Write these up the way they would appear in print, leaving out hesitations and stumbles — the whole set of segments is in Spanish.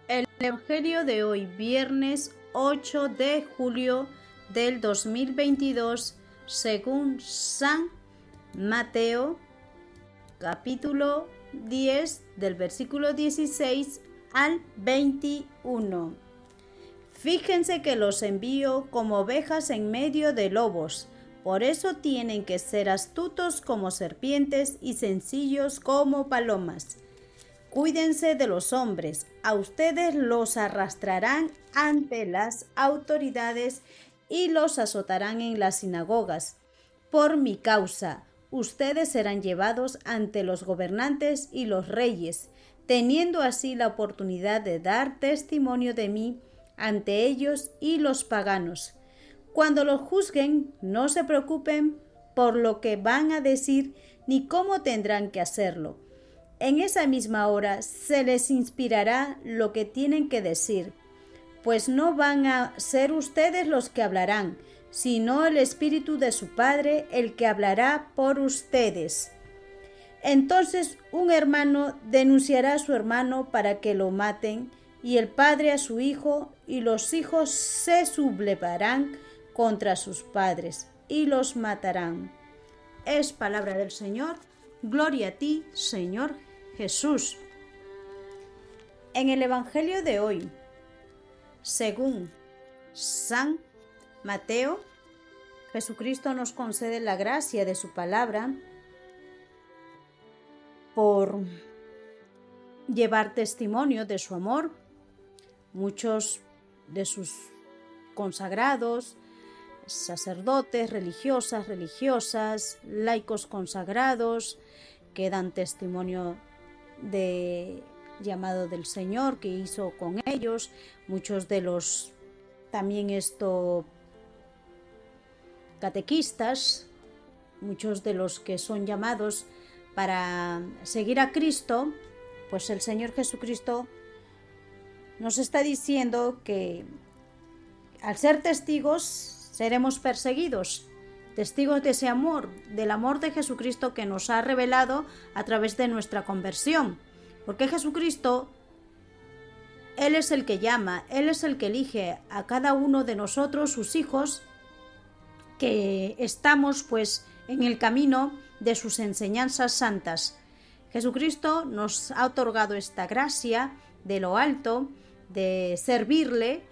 El Evangelio de hoy, viernes 8 de julio del 2022, según San Mateo, capítulo 10, del versículo 16 al 21. Fíjense que los envío como ovejas en medio de lobos. Por eso tienen que ser astutos como serpientes y sencillos como palomas. Cuídense de los hombres, a ustedes los arrastrarán ante las autoridades y los azotarán en las sinagogas. Por mi causa, ustedes serán llevados ante los gobernantes y los reyes, teniendo así la oportunidad de dar testimonio de mí ante ellos y los paganos. Cuando los juzguen, no se preocupen por lo que van a decir ni cómo tendrán que hacerlo. En esa misma hora se les inspirará lo que tienen que decir, pues no van a ser ustedes los que hablarán, sino el Espíritu de su Padre el que hablará por ustedes. Entonces un hermano denunciará a su hermano para que lo maten, y el padre a su hijo, y los hijos se sublevarán contra sus padres y los matarán. Es palabra del Señor. Gloria a ti, Señor Jesús. En el Evangelio de hoy, según San Mateo, Jesucristo nos concede la gracia de su palabra por llevar testimonio de su amor. Muchos de sus consagrados, sacerdotes, religiosas, laicos consagrados, que dan testimonio de llamado del Señor que hizo con ellos, muchos de los también catequistas, muchos de los que son llamados para seguir a Cristo, pues el Señor Jesucristo nos está diciendo que al ser testigos seremos perseguidos, testigos de ese amor, del amor de Jesucristo que nos ha revelado a través de nuestra conversión. Porque Jesucristo, Él es el que llama, Él es el que elige a cada uno de nosotros, sus hijos, que estamos pues en el camino de sus enseñanzas santas. Jesucristo nos ha otorgado esta gracia de lo alto, de servirle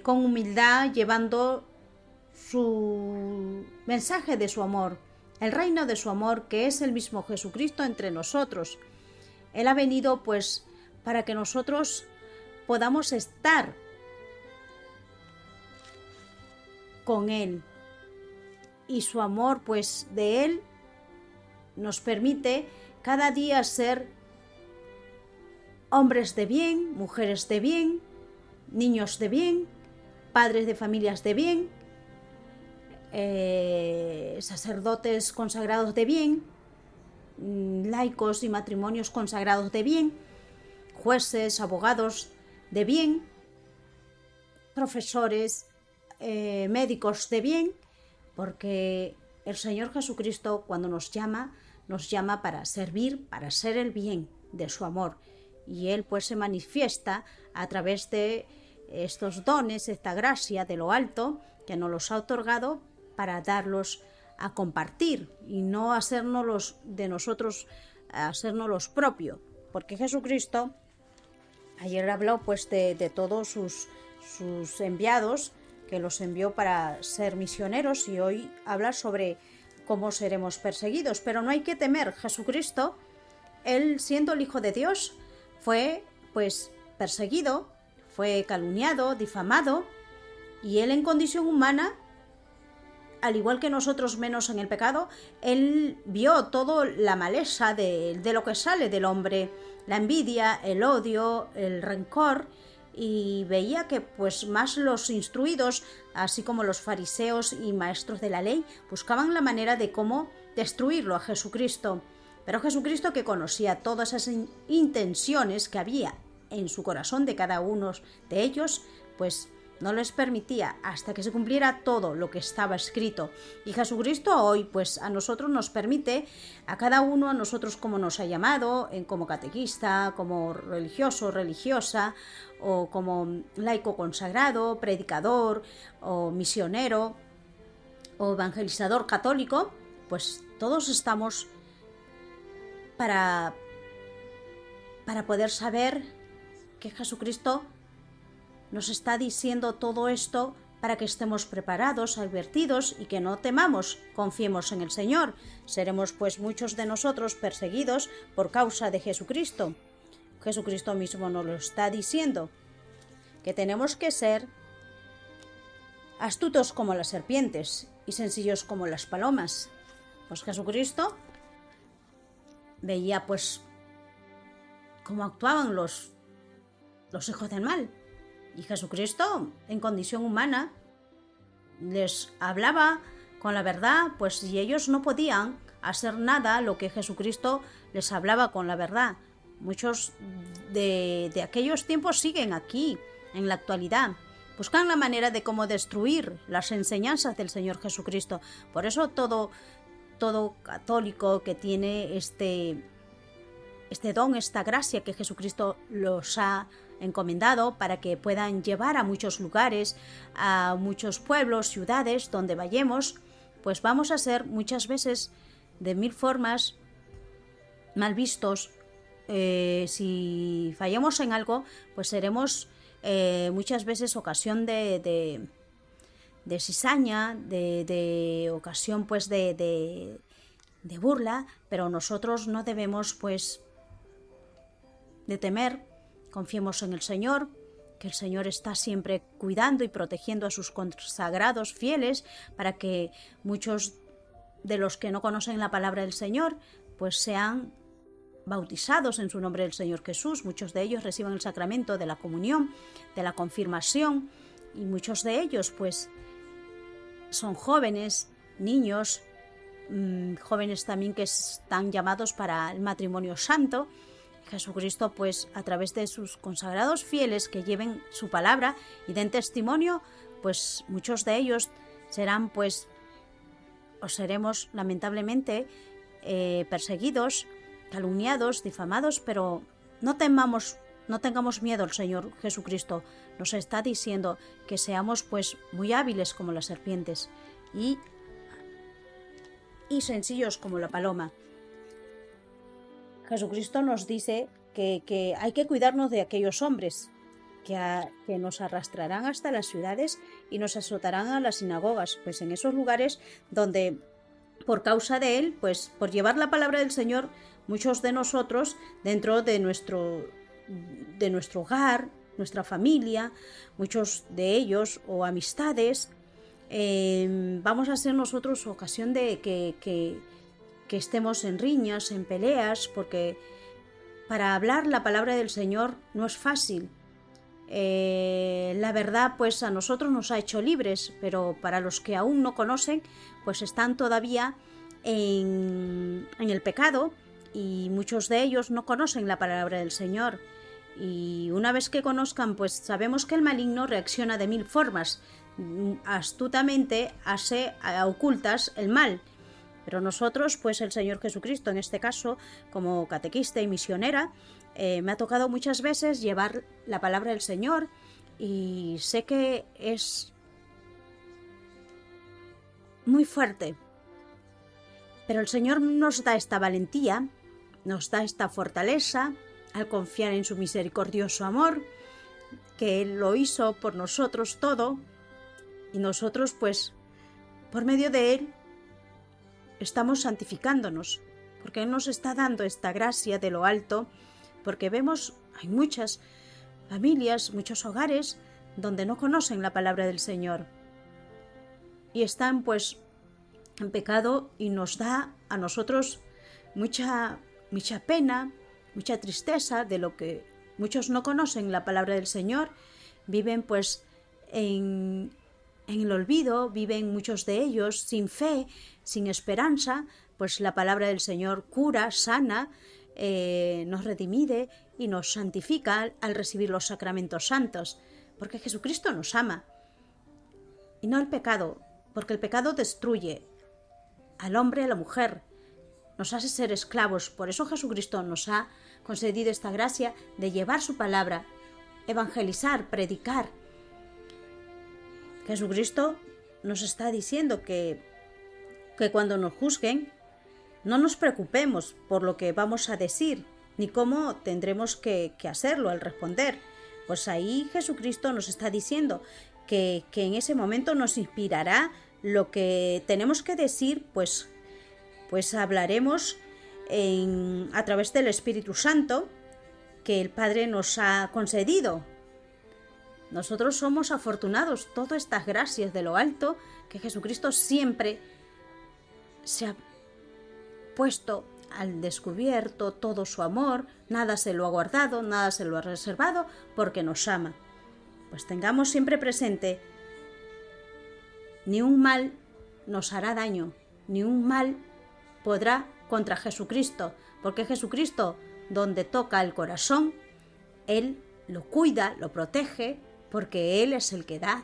con humildad, llevando su mensaje de su amor, el reino de su amor, que es el mismo Jesucristo entre nosotros. Él ha venido pues para que nosotros podamos estar con Él, y su amor pues de Él nos permite cada día ser hombres de bien, mujeres de bien, niños de bien, padres de familias de bien, sacerdotes consagrados de bien, laicos y matrimonios consagrados de bien, jueces, abogados de bien, profesores, médicos de bien, porque el Señor Jesucristo cuando nos llama para servir, para ser el bien de su amor, y Él pues se manifiesta a través de estos dones, esta gracia de lo alto que nos los ha otorgado para darlos a compartir y no hacernos de nosotros, hacernos los propios, porque Jesucristo ayer habló pues de todos sus enviados, que los envió para ser misioneros, y hoy habla sobre cómo seremos perseguidos. Pero no hay que temer. Jesucristo, Él siendo el Hijo de Dios, fue pues perseguido, fue calumniado, difamado, y Él en condición humana, al igual que nosotros menos en el pecado, Él vio toda la maleza de lo que sale del hombre, la envidia, el odio, el rencor, y veía que pues más los instruidos, así como los fariseos y maestros de la ley, buscaban la manera de cómo destruirlo a Jesucristo. Pero Jesucristo, que conocía todas esas intenciones que había en su corazón de cada uno de ellos, pues no les permitía hasta que se cumpliera todo lo que estaba escrito. Y Jesucristo hoy, pues a nosotros nos permite, a cada uno, a nosotros como nos ha llamado, como catequista, como religioso, religiosa, o como laico consagrado, predicador, o misionero, o evangelizador católico, pues todos estamos para poder saber que Jesucristo nos está diciendo todo esto para que estemos preparados, advertidos y que no temamos, confiemos en el Señor. Seremos pues muchos de nosotros perseguidos por causa de Jesucristo. Jesucristo mismo nos lo está diciendo, que tenemos que ser astutos como las serpientes y sencillos como las palomas. Pues Jesucristo veía pues cómo actuaban los hijos del mal. Y Jesucristo, en condición humana, les hablaba con la verdad, pues si ellos no podían hacer nada lo que Jesucristo les hablaba con la verdad. Muchos de aquellos tiempos siguen aquí, en la actualidad. Buscan la manera de cómo destruir las enseñanzas del Señor Jesucristo. Por eso todo católico que tiene este don, esta gracia que Jesucristo los ha encomendado para que puedan llevar a muchos lugares, a muchos pueblos, ciudades donde vayamos, pues vamos a ser muchas veces de mil formas mal vistos. Si fallamos en algo, pues seremos muchas veces ocasión de cizaña, de ocasión pues de burla, pero nosotros no debemos pues de temer. Confiemos en el Señor, que el Señor está siempre cuidando y protegiendo a sus consagrados fieles para que muchos de los que no conocen la palabra del Señor pues sean bautizados en su nombre del Señor Jesús. Muchos de ellos reciban el sacramento de la comunión, de la confirmación, y muchos de ellos pues son jóvenes, niños, jóvenes también que están llamados para el matrimonio santo. Jesucristo pues a través de sus consagrados fieles que lleven su palabra y den testimonio, pues muchos de ellos serán pues o seremos lamentablemente perseguidos, calumniados, difamados, pero no temamos, no tengamos miedo. El Señor Jesucristo nos está diciendo que seamos pues muy hábiles como las serpientes y sencillos como la paloma. Jesucristo nos dice que hay que cuidarnos de aquellos hombres que nos arrastrarán hasta las ciudades y nos azotarán a las sinagogas, pues en esos lugares donde por causa de él, pues por llevar la palabra del Señor, muchos de nosotros dentro de nuestro hogar, nuestra familia, muchos de ellos o amistades, vamos a ser nosotros ocasión de que estemos en riñas, en peleas, porque para hablar la palabra del Señor no es fácil. La verdad pues a nosotros nos ha hecho libres, pero para los que aún no conocen pues están todavía en el pecado, y muchos de ellos no conocen la palabra del Señor. Y una vez que conozcan, pues sabemos que el maligno reacciona de mil formas, astutamente hace a ocultas el mal. Pero nosotros, pues el Señor Jesucristo, en este caso, como catequista y misionera, me ha tocado muchas veces llevar la palabra del Señor, y sé que es muy fuerte. Pero el Señor nos da esta valentía, nos da esta fortaleza al confiar en su misericordioso amor, que Él lo hizo por nosotros todo, y nosotros, pues, por medio de Él, estamos santificándonos, porque Él nos está dando esta gracia de lo alto, porque vemos, hay muchas familias, muchos hogares donde no conocen la palabra del Señor y están pues en pecado, y nos da a nosotros mucha pena, mucha tristeza de lo que muchos no conocen la palabra del Señor, viven pues en el olvido, viven muchos de ellos sin fe, sin esperanza. Pues la palabra del Señor cura, sana, nos redimide y nos santifica al recibir los sacramentos santos, porque Jesucristo nos ama. y no el pecado, porque el pecado destruye al hombre y a la mujer, nos hace ser esclavos. Por eso Jesucristo nos ha concedido esta gracia de llevar su palabra, evangelizar, predicar. Jesucristo nos está diciendo que cuando nos juzguen no nos preocupemos por lo que vamos a decir, ni cómo tendremos que hacerlo al responder. Pues ahí Jesucristo nos está diciendo que en ese momento nos inspirará lo que tenemos que decir, pues hablaremos a través del Espíritu Santo que el Padre nos ha concedido. Nosotros somos afortunados, todas estas gracias de lo alto, que Jesucristo siempre se ha puesto al descubierto todo su amor, nada se lo ha guardado, nada se lo ha reservado, porque nos ama. Pues tengamos siempre presente, ni un mal nos hará daño, ni un mal podrá contra Jesucristo, porque Jesucristo, donde toca el corazón, Él lo cuida, lo protege, porque Él es el que da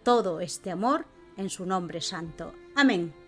todo este amor en su nombre santo. Amén.